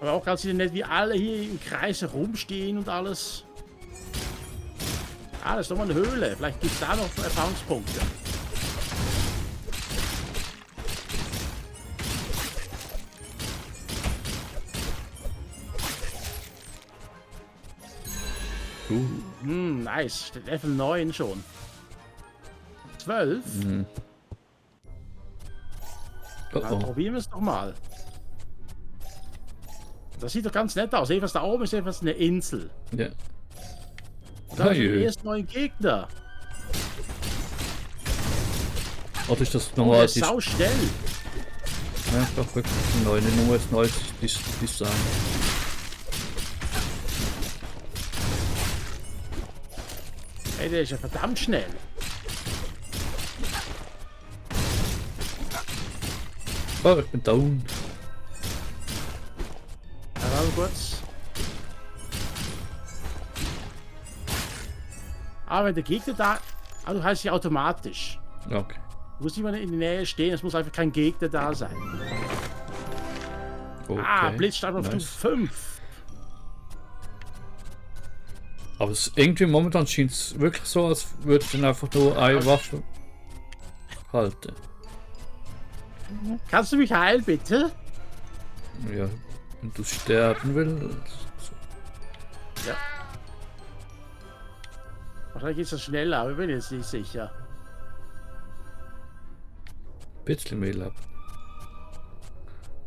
Aber auch ganz nett, wie alle hier im Kreis herumstehen und alles. Ah, das ist doch mal eine Höhle. Vielleicht gibt es da noch Erfahrungspunkte. Nice. Level 9 schon. 12? Oh, Dann oh. probieren wir es doch mal. Das sieht doch ganz nett aus. Jedenfalls da oben ist etwas eine Insel. Ja. Da sind Hey. die ersten neuen Gegner. Oder ist das Oh, normal? der ist sau schnell. Ja, ist doch wirklich neu. Nicht nur das neues Design. Ey, der ist ja verdammt schnell. Oh, ich bin down. Warte kurz. Aber wenn der Gegner da... Ah, du heißt ja automatisch. Okay. Du musst nicht mal in der Nähe stehen, es muss einfach kein Gegner da sein. Okay. Ah, Blitzstab auf Nice. Stufe 5. Aber es irgendwie momentan scheint es wirklich so, als würde ich dann einfach nur eine Waffe halten. Kannst du mich heilen, bitte? Ja, wenn du sterben willst. Ja. Wahrscheinlich ist das schneller, aber ich bin jetzt nicht sicher. Ein bisschen mehr Leben.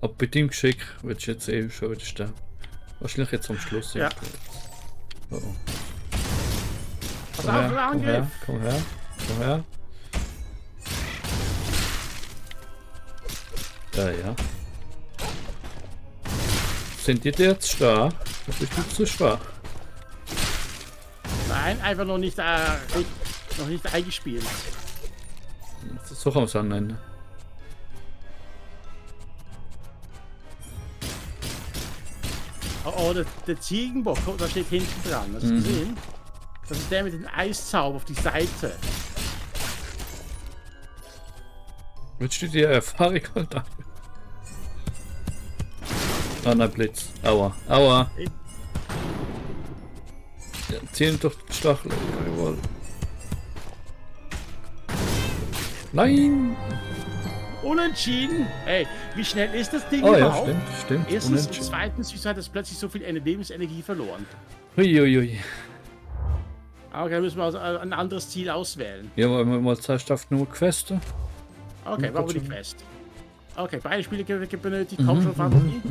Aber bei dem Geschick wird jetzt eh schon wieder sterben. Wahrscheinlich jetzt am Schluss. Ja. Oh, oh. Pass Komm auf, her, der komm her, Angriff! komm her, komm her. Ja. Sind die jetzt stark? Das ist nicht so schwach. Nein, einfach noch nicht eingespielt. So kann man es nennen. Oh, der Ziegenbock, da steht hinten dran. Hast du gesehen? Das ist der mit dem Eiszauber auf die Seite. Willst du dir Erfahrung holen? Ah nein, Blitz. Aua. Aua. Ja, ziehen durch den Stachel. Jawohl. Nein! Unentschieden! Ey, wie schnell ist das Ding Oh ja, überhaupt? stimmt. Erstens, Unentschieden. zweitens, wieso hat es plötzlich so viel Lebensenergie verloren? Huiuiui. Okay, dann müssen wir also ein anderes Ziel auswählen. Ja, wollen wir mal zuerst auf nur Questen? Okay, Hm, machen wir die gut. Quest. Okay, beide Spiele benötigt. Komm schon, Fantasie.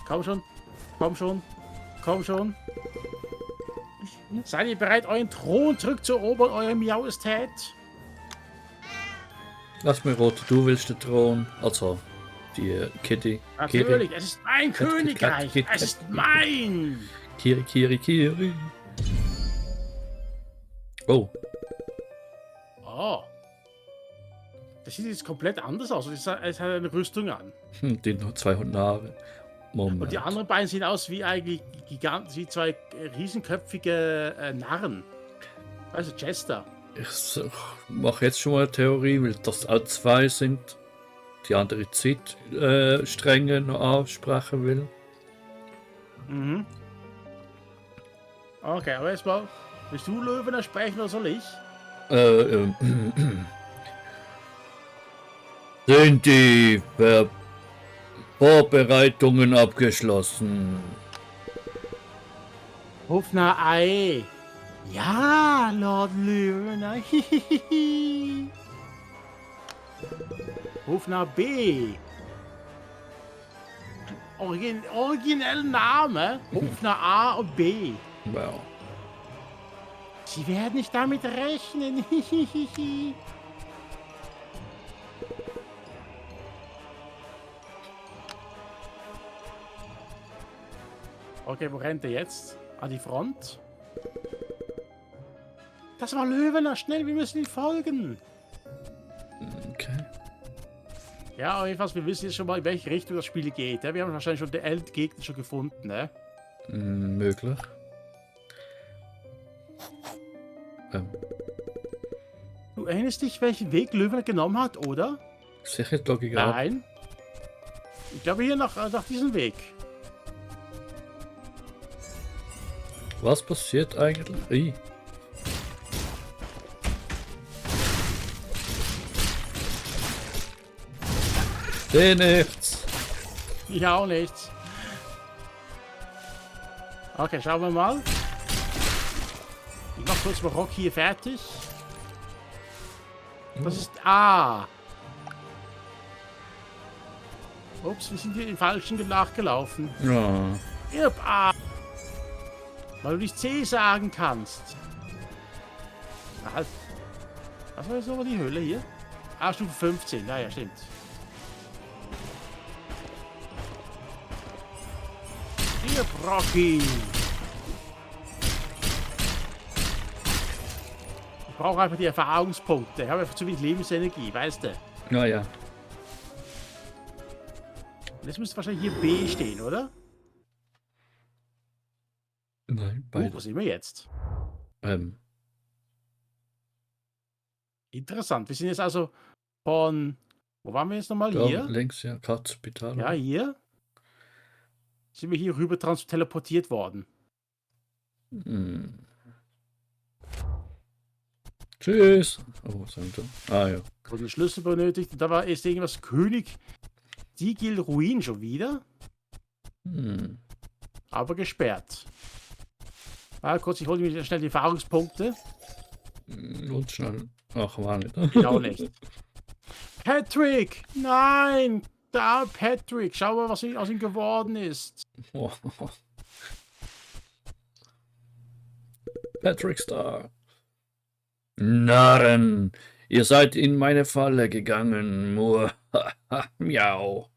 Komm schon. Komm schon. Komm schon. Seid ihr bereit, euren Thron zurückzuerobern, eure Majestät? Lass mich rot, du willst den Thron. Also, die Kitty. Natürlich, es ist mein Kat, Königreich. Kat, Es ist mein. Kiri. Oh, Oh. Das sieht jetzt komplett anders aus. Es hat eine Rüstung an. die noch 200 Jahre. Moment. Und die anderen beiden sehen aus wie eigentlich wie zwei riesenköpfige Narren. Also Chester. Ich mache jetzt schon mal eine Theorie, weil das auch zwei sind, die andere Zeitstränge noch ansprechen will. Mhm. Okay, aber erstmal, willst du Löwen sprechen oder soll ich? Sind die Vorbereitungen abgeschlossen? Hofner Ei. Ja, Lord Löwen. Hofner B. Originell Name. Hofner A und B. Wow. Sie werden nicht damit rechnen. Okay, wo rennt er jetzt? An die Front? Das war Löwener, schnell, wir müssen ihm folgen. Okay. Ja, aber jedenfalls, wir wissen jetzt schon mal, in welche Richtung das Spiel geht. Ja? Wir haben wahrscheinlich schon den Endgegner schon gefunden. Ne? Möglich. Du erinnerst dich, welchen Weg Löwener genommen hat, oder? Sicher Logik ab. Nein. Ich glaube hier nach diesem Weg. Was passiert eigentlich? Ih. Seh nichts. Ich auch nichts. Okay, schauen wir mal. Ich mach kurz mal Rock hier fertig. Das ist... Ah! Ups, wir sind hier im falschen nachgelaufen. Ja. Yep, ah! Weil du nicht C sagen kannst. Halt. Was war jetzt nochmal die Höhle hier? Ah, Stufe 15. Ja, stimmt. Hier, Rocky! Ich brauche einfach die Erfahrungspunkte. Ich habe einfach zu wenig Lebensenergie, weißt du? Ja. Und jetzt müsste wahrscheinlich hier B stehen, oder? Nein, Wo beide. sind wir jetzt? Interessant. Wir sind jetzt also von... Wo waren wir jetzt nochmal? Da Hier? links, ja, Spital. Ja, hier. Sind wir hier rüber teleportiert worden. Hm. Tschüss. Oh, was haben wir da? Ah ja. Wurde einen Schlüssel benötigt. Und da war jetzt irgendwas König Sigil Ruin schon wieder. Hm. Aber gesperrt. Ah, kurz, ich hole mir schnell die Erfahrungspunkte. Und schnell. Ach, war nicht. Ich auch nicht. Patrick! Nein! Da, Patrick! Schau mal, was aus ihm geworden ist. Oh. Patrick Star. Narren! Ihr seid in meine Falle gegangen. Miau.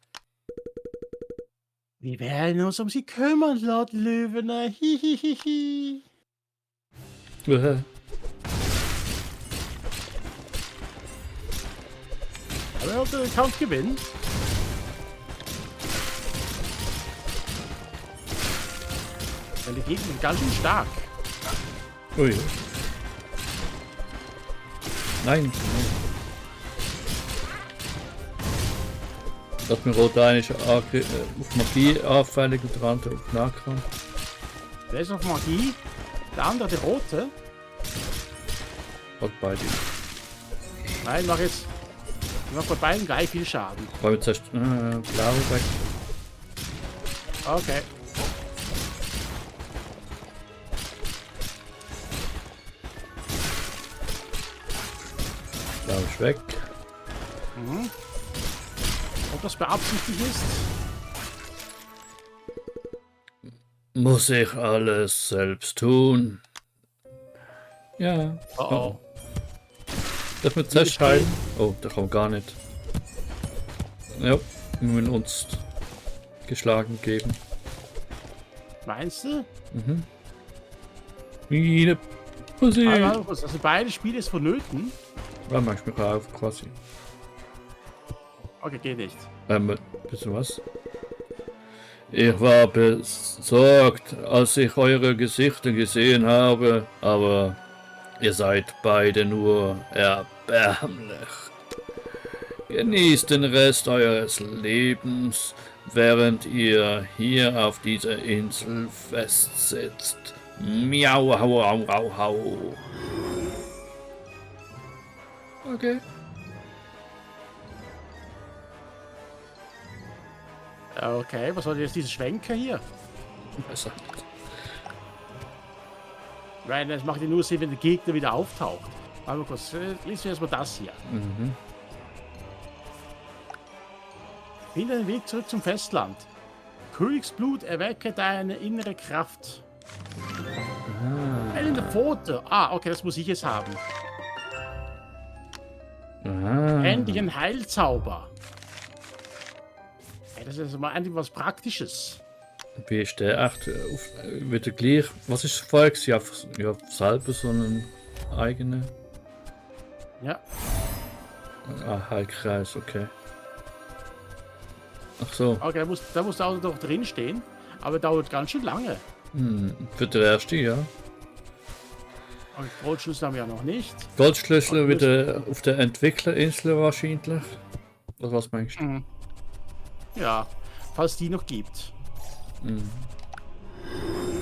Wir werden uns um sie kümmern, Lord Löwener. Hihihihi. Aber er wollte den Kampf gewinnen. Denn die Gegner sind ganz schön stark. Ui. Nein. Das mir rot eigentlich auf Magie auffällig und der andere auf Nahkampf. Der ist auf Magie. Der andere, der rote. Hat beide. Nein, mach jetzt. Ich mach bei beiden gleich viel Schaden. Weil wir zuerst blau weg. Okay. Blau ist weg. Mhm. Ob das beabsichtigt ist? Muss ich alles selbst tun? Ja. Oh oh. Darf man zuerst heilen? Oh, der kommt gar nicht. Ja, wir müssen uns geschlagen geben. Meinst du? Mhm. Mine Pussy. Also beide Spiele ist vonnöten. Ja, mach ich mich auf quasi. Okay, geht nicht. Bisschen was? Ich war besorgt, als ich eure Gesichter gesehen habe, aber ihr seid beide nur erbärmlich. Genießt den Rest eures Lebens, während ihr hier auf dieser Insel festsitzt. Miau, hau, hau, hau, hau. Okay. Okay, was soll jetzt diese Schwenker hier? Besser. Weil das macht ja nur Sinn, wenn der Gegner wieder auftaucht. Aber kurz, lesen wir erstmal das hier. Mhm. Finde den Weg zurück zum Festland. Königsblut erwecke deine innere Kraft. Eine Pfote. Ah, okay, das muss ich jetzt haben. Endlich ein Heilzauber. Hey, das ist also mal endlich was Praktisches. Wie ist der? Echt, wieder gleich. Was ist das vorher? Ja, selber so einen eigenen. Ja. Ah, Heilkreis, okay. Ach so. Okay, da muss auch noch drin stehen. Aber dauert ganz schön lange. Für den ersten, ja. Und Goldschlüssel haben wir ja noch nicht. Goldschlüssel wieder auf der Entwicklerinsel wahrscheinlich. Oder was meinst du? Mhm. Ja, falls die noch gibt.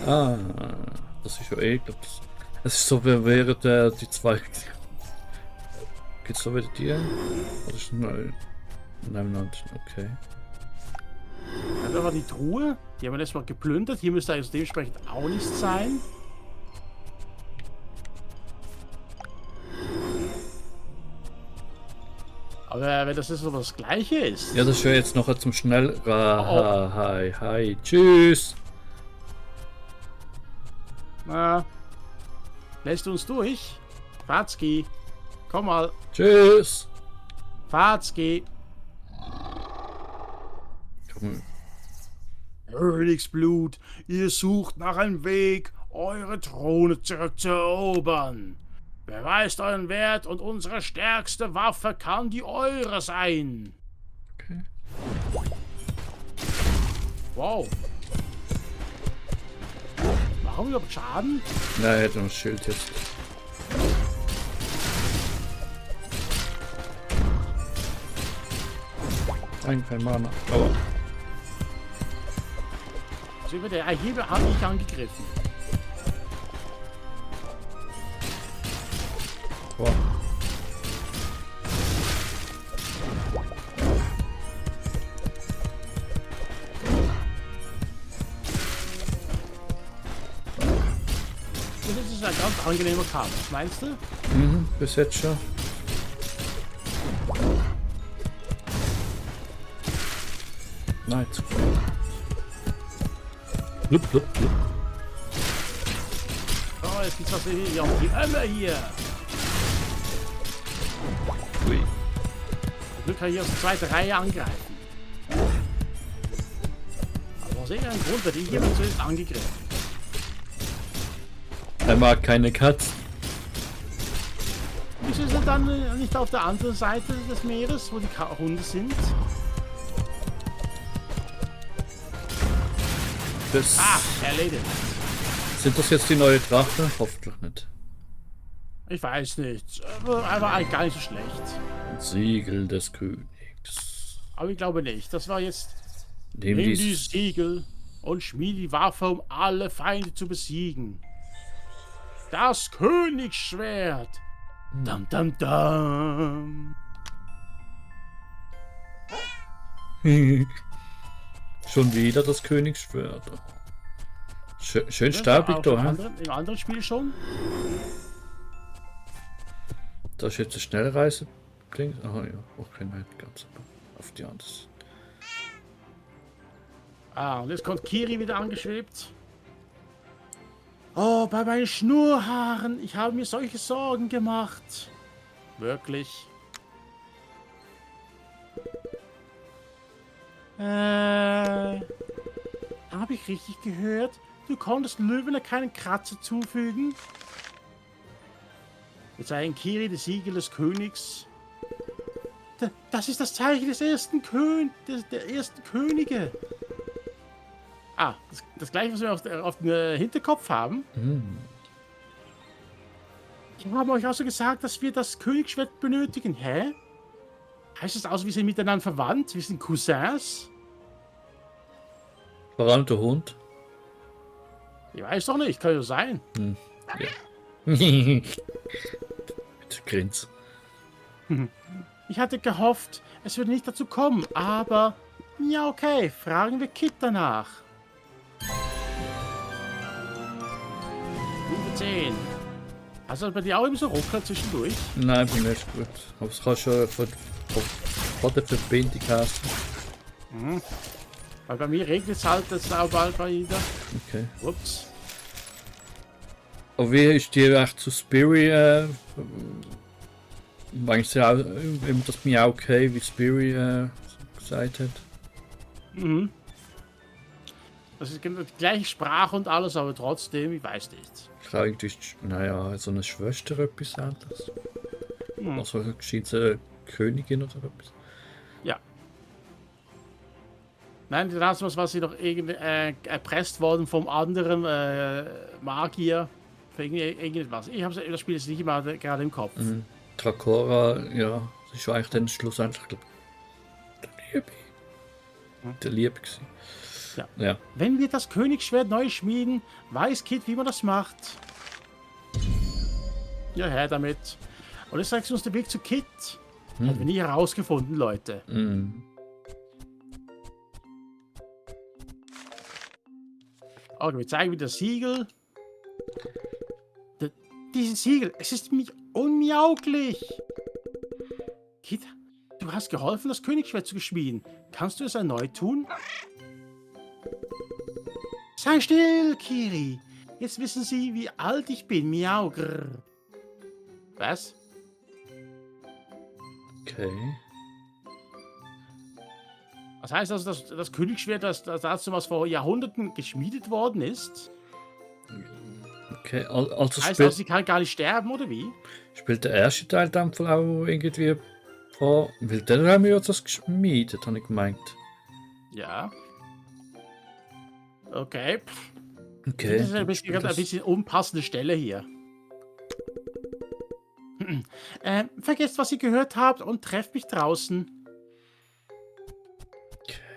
Ah, Das ist ja eh, glaub das. Es ist so, wie wären die zwei. Geht's so wieder die? Oder ist nein? Nein, okay. Ja, da war die Truhe. Die haben wir letztes Mal geplündert. Hier müsste also dementsprechend auch nichts sein. Aber wenn das jetzt so das Gleiche ist. Ja, das ist ja jetzt noch zum Schnell. Oh. Hi. Tschüss. Na, lässt du uns durch? Fatzki, komm mal. Tschüss. Fatzki. Komm. Königsblut, ihr sucht nach einem Weg, eure Throne zurückzuerobern. Beweist euren Wert und unsere stärkste Waffe kann die eure sein. Okay. Wow. Warum überhaupt Schaden? Na, er hätte noch das Schild jetzt. Kein Mana. Aber. So über der Hebel habe ich angegriffen. Boah. Das ist ein ganz angenehmer Kampf, meinst du? Mhm, bis jetzt schon. Nein, zu viel. Blub, blub, blub. Oh, jetzt gibt's was hier auf die Ömme hier. Ui. Glück kann ich aus der zweiten Reihe angreifen. Aber aus irgendeinem Grund werde ich hier zuerst angegriffen. Er mag keine Katzen. Wieso ist er dann nicht auf der anderen Seite des Meeres, wo die Hunde sind? Das Erledigt. sind das jetzt die neue Drache? Hoffentlich nicht. Ich weiß nicht. Aber eigentlich gar nicht so schlecht. Siegel des Königs. Aber ich glaube nicht. Das war jetzt. Nimm Nimm die dies. Siegel und schmied die Waffe, um alle Feinde zu besiegen. Das Königsschwert. Dam, dam, dam. Schon wieder das Königsschwert. Schön Das staubig war da, auch hä? Im anderen Spiel schon. Da ist jetzt eine Schnellreise. Aha, ja. Okay, nein, ganz auf die andere. Und jetzt kommt Kiri wieder angeschwebt. Oh, bei meinen Schnurrhaaren. Ich habe mir solche Sorgen gemacht. Wirklich. Habe ich richtig gehört? Du konntest Löwen keinen Kratzer zufügen? Jetzt ein Kiri, das Siegel des Königs. Das ist das Zeichen des ersten der ersten Könige. Das gleiche, was wir auf dem Hinterkopf haben. Die haben euch also gesagt, dass wir das Königsschwert benötigen. Hä? Heißt das aus, wir sind miteinander verwandt? Wir sind Cousins? Vor allem der Hund. Ich weiß doch nicht, kann ja sein. Ja. Mit Grins. Ich hatte gehofft, es würde nicht dazu kommen, aber... Ja, okay, fragen wir Kit danach. Stufe 10. Hast du bei dir auch immer so Ruckler zwischendurch? Nein, bin nicht gut. Aber es kann schon von der Verbindung aus. Weil bei mir regnet es halt jetzt auch bald wieder. Okay. Ups. Aber wie ist die echt zu Spirit? Meinst du auch, das mir auch okay, wie Spirit gesagt hat? Das ist genau die gleiche Sprache und alles, aber trotzdem, ich weiß nicht. Vielleicht ist, naja, so eine Schwester etwas anderes. Also geschieht eine Königin oder etwas. Ja. Nein, das war sie doch irgendwie erpresst worden vom anderen Magier. Für irgendetwas. Ich habe das Spiel jetzt nicht immer gerade im Kopf. Drakora, ja, das ist eigentlich dann schlussendlich, glaube ich, der Liebe gewesen. Ja. Wenn wir das Königsschwert neu schmieden, weiß Kit, wie man das macht. Ja, her damit. Und jetzt zeigst du uns den Weg zu Kit. Haben wir nie herausgefunden, Leute. Okay, wir zeigen wieder das Siegel. Dieses Siegel, es ist unmöglich. Kit, du hast geholfen, das Königsschwert zu schmieden. Kannst du es erneut tun? Sei still, Kiri. Jetzt wissen Sie, wie alt ich bin. Miau. Grrr. Was? Okay. Das heißt also, dass das Königsschwert, das dazu was vor Jahrhunderten geschmiedet worden ist? Okay, also Heißt also, sie kann gar nicht sterben, oder wie? spielt der erste Teil dann wohl auch irgendwie vor. Weil dann haben wir ja das geschmiedet, habe ich gemeint. Ja. Okay. Okay. Das ist ein bisschen unpassende Stelle hier. Vergesst, was ihr gehört habt und trefft mich draußen.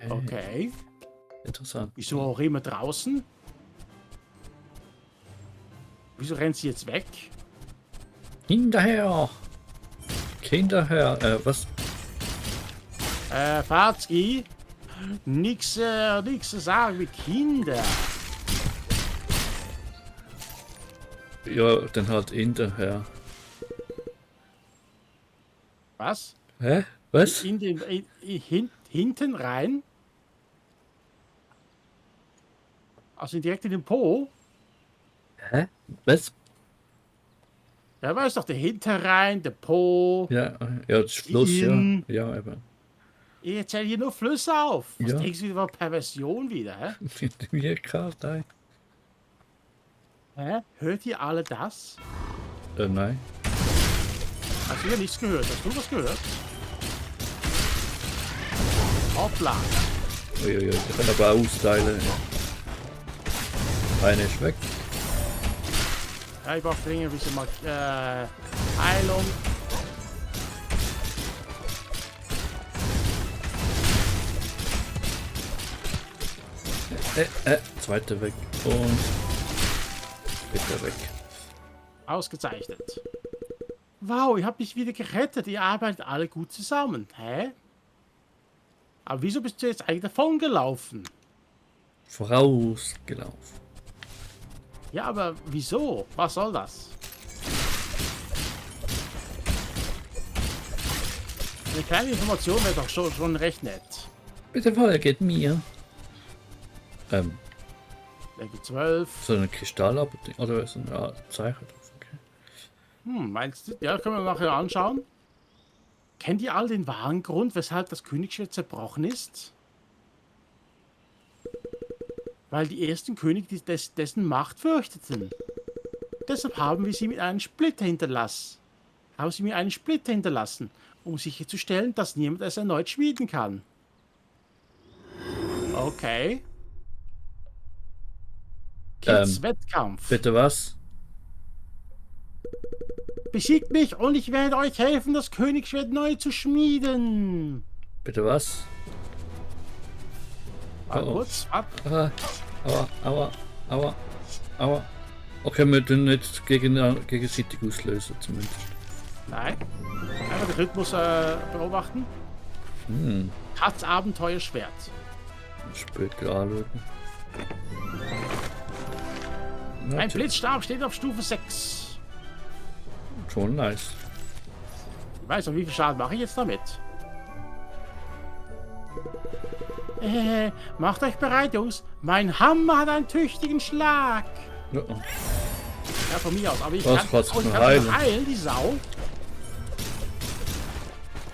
Okay. Interessant. Wieso auch immer draußen? Wieso rennt sie jetzt weg? Hinterher! Hinterher, was? Farzki, nix sagen mit Kinder. Ja, dann halt hinterher. Was? Hä? Was? Hinten rein? Also direkt in den Po? Hä? Was? Ja, weiß doch, der Hinterrhein, der Po. Ja, ja, das Fluss, ja. In. Ja, eben. Ich zähle hier nur Flüsse auf. Was Ja. denkst du über Perversion wieder, hä? Mir kalt, Hä? Hört ihr alle das? nein. Hast du ja nichts gehört? Hast du was gehört? Hoppla. Uiuiui, ich kann aber austeilen. Eine ist weg. Ja, ich brauche dringend ein bisschen mal Heilung. Zweite weg. Und bitte weg. Ausgezeichnet. Wow, ihr habt mich wieder gerettet. Ihr arbeitet alle gut zusammen. Hä? Aber wieso bist du jetzt eigentlich davon gelaufen? Vorausgelaufen. Ja, aber wieso? Was soll das? Eine kleine Information wäre doch schon recht nett. Bitte folget mir. Level 12. So eine Kristallapotheke oder so ein Zeichen drauf. Okay. Meinst du? Ja, können wir nachher anschauen. Kennt ihr all den wahren Grund, weshalb das Königsschwert zerbrochen ist? Weil die ersten Könige dessen Macht fürchteten. Deshalb haben wir sie mit einem Splitter hinterlassen. Haben sie mir einen Splitter hinterlassen, um sicherzustellen, dass niemand es erneut schmieden kann. Okay. Kids Wettkampf. Bitte was? Besiegt mich und ich werde euch helfen, das Königsschwert neu zu schmieden. Bitte was? Mal Oh. kurz. Aua. Okay, wir tun nicht gegenseitig auslösen, zumindest. Nein. Einfach den Rhythmus beobachten. Katz Abenteuerschwert. Später anschauen. Ein Blitzstab steht auf Stufe 6. Schon nice. Ich weiß noch, wie viel Schaden mache ich jetzt damit? Macht euch bereit, Jungs. Mein Hammer hat einen tüchtigen Schlag. Ja. Ja, von mir aus. Aber ich Was kann, kannst du ich noch kann heilen? noch heilen, die Sau.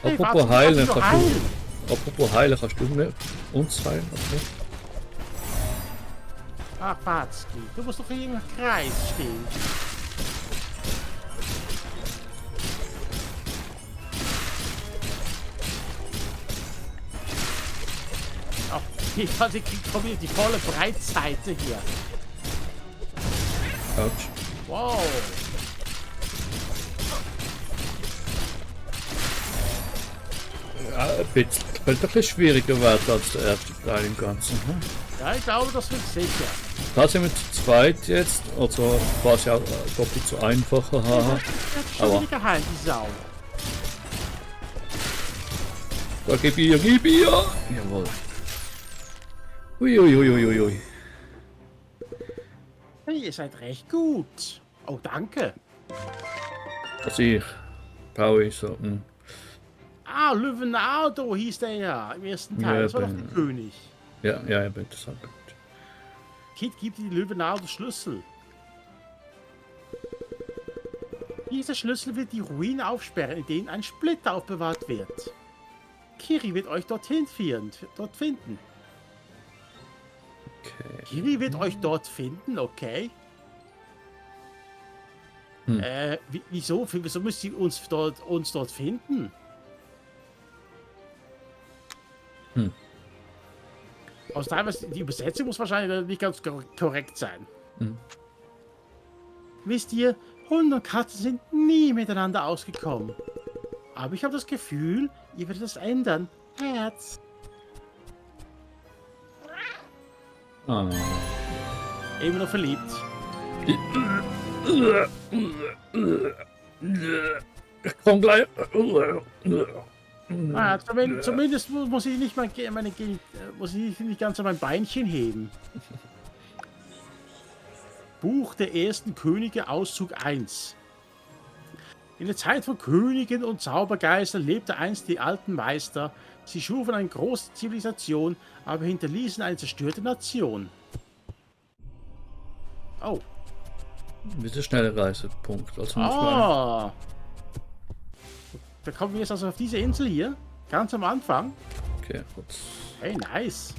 Hey, Apropos warte, heilen, kannst du noch kannst du mir uns heilen? Okay. Ach, Batzki, du musst doch hier im Kreis stehen. Ach, die kriegt von mir die volle Breitseite hier. Autsch. Wow. Ja, ein bisschen schwieriger wird als der erste Teil im Ganzen. Hm? Ja, ich glaube, das wird sicher. Da sind wir zu zweit jetzt, also quasi auch doppelt so einfacher. Ja, Haha. das ist schon Aua. wieder geheilt, die Sau. Da gib ihr, gib ihr! Jawohl. Uiuiuiuiui. Hey, ihr seid recht gut. Oh, danke. Was ich brauche ich so. Ah, Leonardo hieß der ja im ersten Teil. Ja, Das war doch der bin- König. Ja, ja, bitte sag. Kid gibt die Leonardo Schlüssel. Dieser Schlüssel wird die Ruine aufsperren, in denen ein Splitter aufbewahrt wird. Kiri wird euch dort finden. Okay. Kiri wird euch dort finden, okay? Wieso? Wieso müsst ihr uns dort finden? Aus teilweise, die Übersetzung muss wahrscheinlich nicht ganz korrekt sein. Wisst ihr, Hunde und Katzen sind nie miteinander ausgekommen. Aber ich habe das Gefühl, ihr werdet das ändern. Herz. Ah. Immer noch verliebt. Ich komm gleich. Zumindest muss ich nicht muss ich nicht ganz an mein Beinchen heben. Buch der ersten Könige, Auszug 1. In der Zeit von Königen und Zaubergeistern lebte einst die alten Meister. Sie schufen eine große Zivilisation, aber hinterließen eine zerstörte Nation. Oh. Bitte schnelle Reisepunkt. Also muss man. Ah. Da kommen wir jetzt also auf diese Insel hier. Ganz am Anfang. Okay, kurz. Hey, nice.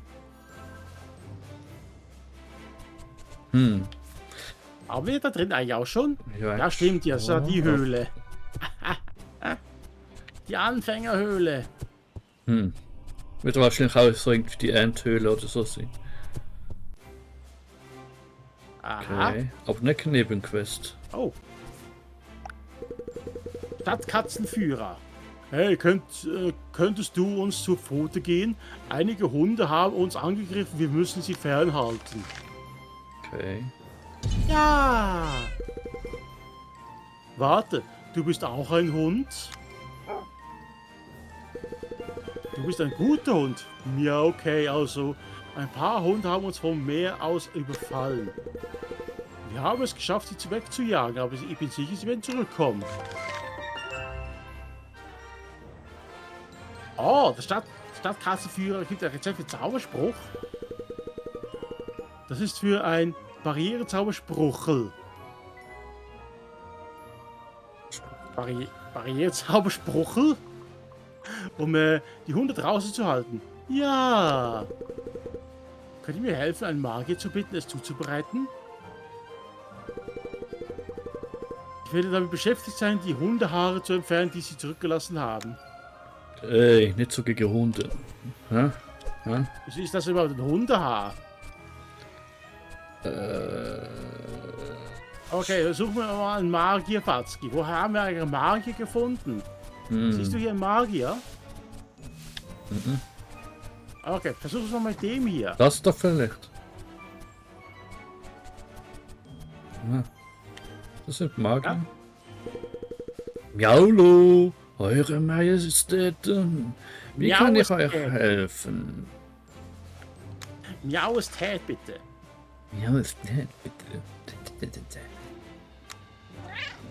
Haben wir da drin eigentlich auch schon? Ja, stimmt, ja, so die Höhle. Die Anfängerhöhle. Wird wahrscheinlich auch so irgendwie die Endhöhle oder so sein. Aha. Okay. Aber nicht eine Nebenquest. Oh. Stadtkatzenführer. Hey, könntest du uns zur Pfote gehen? Einige Hunde haben uns angegriffen, wir müssen sie fernhalten. Okay. Ja. Warte, du bist auch ein Hund? Du bist ein guter Hund. Ja, okay, also ein paar Hunde haben uns vom Meer aus überfallen. Wir haben es geschafft, sie wegzujagen, aber ich bin sicher, sie werden zurückkommen. Oh, der Stadtkassenführer gibt ein Rezept für Zauberspruch. Das ist für ein Barrierezauberspruchel. Barrierezauberspruchel? Um die Hunde draußen zu halten. Ja. Könnt ihr mir helfen, einen Magier zu bitten, es zuzubereiten? Ich werde damit beschäftigt sein, die Hundehaare zu entfernen, die sie zurückgelassen haben. Ey, nicht so gegen Hunde. Hä? Hä? Wieso ist das überhaupt ein Hundehaar? Okay, suchen wir mal einen Magier, Fatzki. Woher haben wir einen Magier gefunden? Siehst du hier einen Magier? Okay, versuch es mal mit dem hier. Das doch vielleicht. Das sind Magier. Miaulo, Eure Majestäten. Wie kann ich euch helfen? Miaustät, bitte.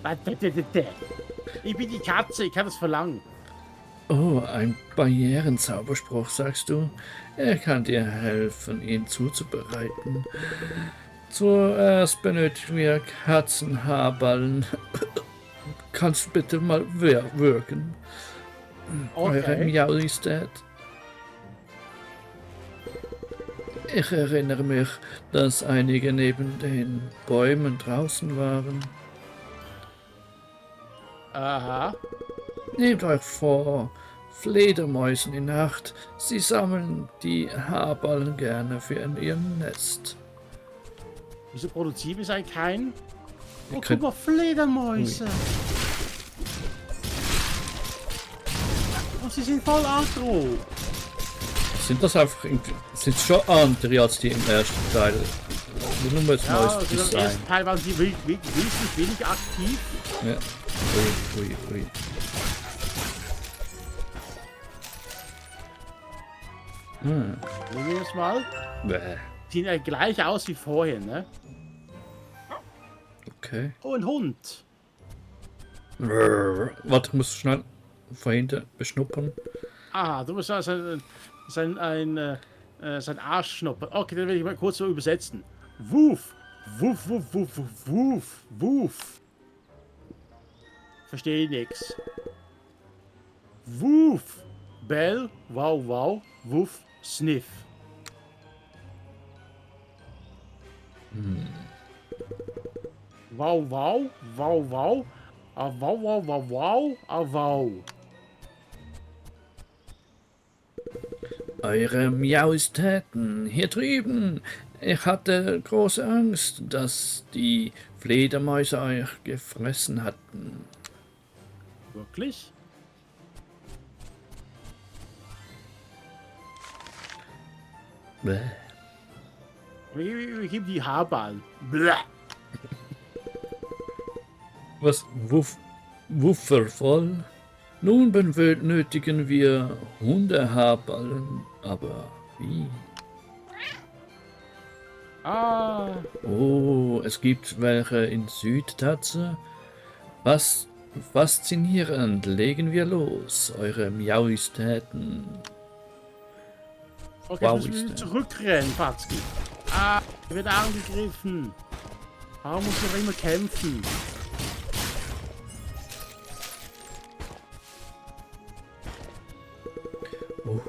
Majestät, bitte. Ich bin die Katze, ich kann das verlangen. Oh, ein Barrierenzauberspruch, sagst du? Er kann dir helfen, ihn zuzubereiten. Zuerst benötigen wir Katzenhaarballen. Kannst du bitte mal wirken? Eure Majestät. Ich erinnere mich, dass einige neben den Bäumen draußen waren. Aha. Nehmt euch vor, Fledermäusen in Nacht, sie sammeln die Haarballen gerne für ihr Nest. Wieso produzieren wir eigentlich keinen? Oh, könnt- guck mal, Fledermäuse. Und sie sind voll aggro. Sind das einfach sind schon andere als die im ersten Teil? Nur jetzt Ja, neues also im Design. ersten Teil waren sie wesentlich weniger aktiv. Ja. Ui. Nehmen wir das mal. Bäh. Sehen ja gleich aus wie vorher, ne? Okay. Oh, ein Hund. Warte, ich muss schnell von hinten beschnuppern. Ah, du musst sein Arsch schnuppern. Okay, dann will ich mal kurz so übersetzen. Wuf. Wuf, wuf, wuf, wuf, wuf, wuf. Verstehe nix. Wuf. Bell, wow, wow, wuf, sniff. Wow, wow, wow, wow. Ah, wow, wow, wow, wow, ah, wow. Eure Miauistäten hier drüben. Ich hatte große Angst, dass die Fledermäuse euch gefressen hatten. Wirklich? Bäh. Wir geben die Haarballen. Blah. Was? Wuffer voll? Nun benötigen wir Hundehaarballen. Aber wie? Ah, Oh, es gibt welche in Südtatze. Was faszinierend. Legen wir los, eure Miauistäten. okay, Wow, jetzt müssen wir ist der. zurückrennen, Fatzki. Ah, er wird angegriffen. Warum muss ich immer kämpfen?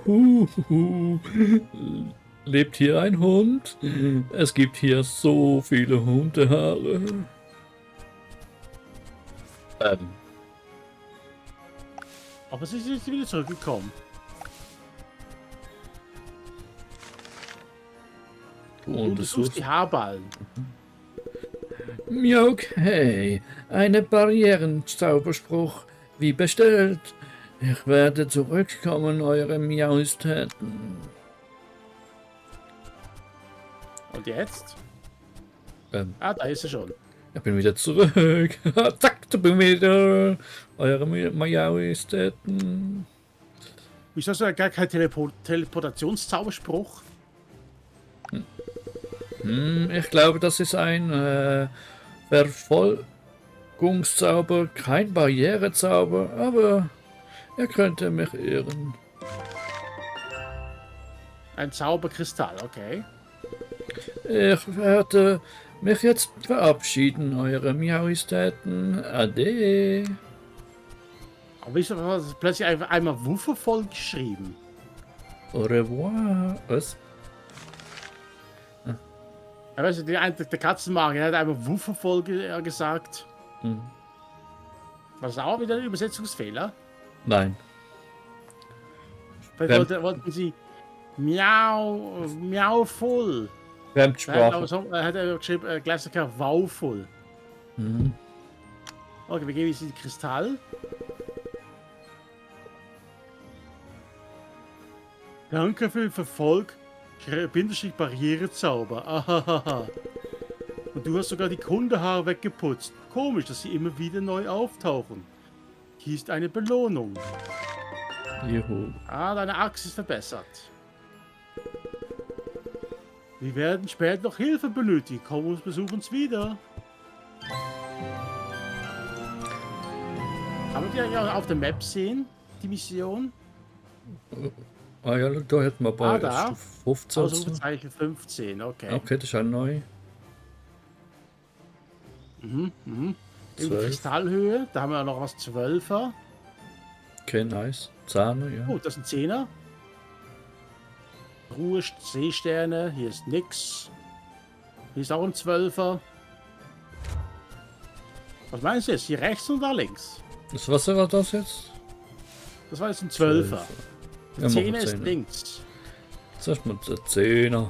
Uhuhu. Lebt hier ein Hund? Es gibt hier so viele Hundehaare. Aber sie sind wieder zurückgekommen. Und du suchst die Haarballen. Ja, okay. Eine Barrierenzauberspruch, wie bestellt. Ich werde zurückkommen, eure Miauistäten. Und jetzt? Ähm. Ah, da ist er schon. Ich bin wieder zurück. Zack, da bin ich wieder. Eure Miauistäten. Wieso hast du gar keinen Teleportationszauberspruch? Ich glaube, das ist ein Verfolgungszauber, kein Barrierezauber, aber er könnte mich irren. Ein Zauberkristall, okay. Ich werde mich jetzt verabschieden, eure Miauistäten. Ade. Aber wieso hast du plötzlich einfach einmal Wuffe voll geschrieben? Au revoir. Was? Ja, weißt du, der Katzenmagier hat einmal Wuffe voll gesagt. Hm. War das auch wieder ein Übersetzungsfehler? Nein. Vielleicht wollten sie Miau, Miau voll. Fremdsprache. Er hat geschrieben, Klassiker Wow voll. Mhm. Okay, wir geben jetzt den Kristall. Danke für den Verfolg. Bindestrich Barrierezauber. Ahahaha. Und du hast sogar die Hundehaare weggeputzt. Komisch, dass sie immer wieder neu auftauchen. Hier ist eine Belohnung. Juhu. Ah, deine Axt ist verbessert. Wir werden später noch Hilfe benötigen. Komm und besuch uns wieder. Kann man die eigentlich auch auf der Map sehen? Die Mission? Ah ja, da hätten wir bei da. Stufe 15. Ausrufezeichen 15, okay. Okay, das ist auch neu. In 12. Kristallhöhe, da haben wir noch was 12er. Okay, nice. 10er, ja. Oh, das sind 10er. Ruhe, Seesterne, hier ist nix. Hier ist auch ein 12er. Was meinst du jetzt? Hier rechts und da links? Das Wasser war das jetzt? Das war jetzt ein 12er. Ja, Der machen 10er ist 10er. links. Zuerst mal der 10er.